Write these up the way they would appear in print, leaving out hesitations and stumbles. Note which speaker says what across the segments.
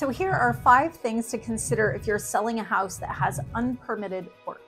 Speaker 1: So here are 5 things to consider if you're selling a house that has unpermitted work.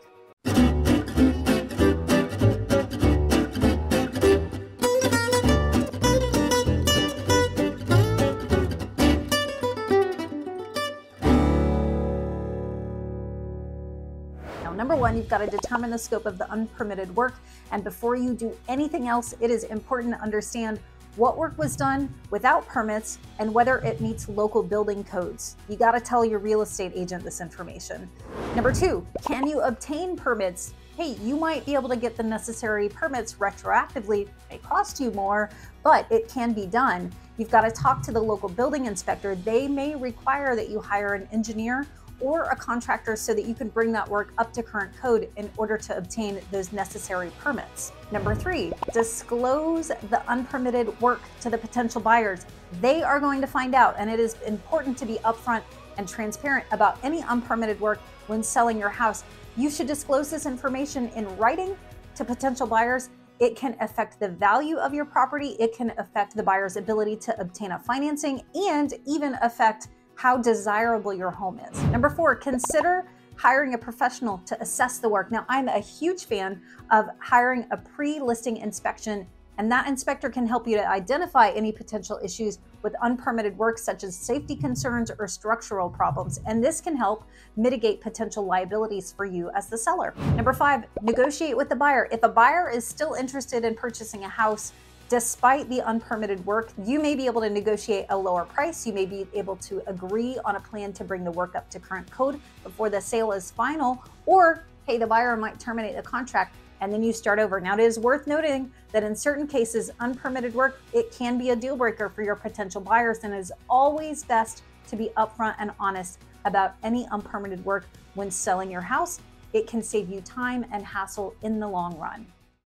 Speaker 1: Now, number 1, you've got to determine the scope of the unpermitted work. And before you do anything else, it is important to understand what work was done without permits and whether it meets local building codes. You got to tell your real estate agent this information. Number 2, can you obtain permits? Hey, you might be able to get the necessary permits retroactively. It may cost you more, but it can be done. You've got to talk to the local building inspector. They may require that you hire an engineer or a contractor so that you can bring that work up to current code in order to obtain those necessary permits. Number 3, disclose the unpermitted work to the potential buyers. They are going to find out, and it is important to be upfront and transparent about any unpermitted work when selling your house. You should disclose this information in writing to potential buyers. It can affect the value of your property. It can affect the buyer's ability to obtain a financing and even affect how desirable your home is. Number 4, consider hiring a professional to assess the work. Now, I'm a huge fan of hiring a pre-listing inspection, and that inspector can help you to identify any potential issues with unpermitted work, such as safety concerns or structural problems. And this can help mitigate potential liabilities for you as the seller. Number 5, negotiate with the buyer. If a buyer is still interested in purchasing a house, despite the unpermitted work, you may be able to negotiate a lower price. You may be able to agree on a plan to bring the work up to current code before the sale is final, or hey, the buyer might terminate the contract and then you start over. Now, it is worth noting that in certain cases, unpermitted work, it can be a deal breaker for your potential buyers, and it is always best to be upfront and honest about any unpermitted work when selling your house. It can save you time and hassle in the long run.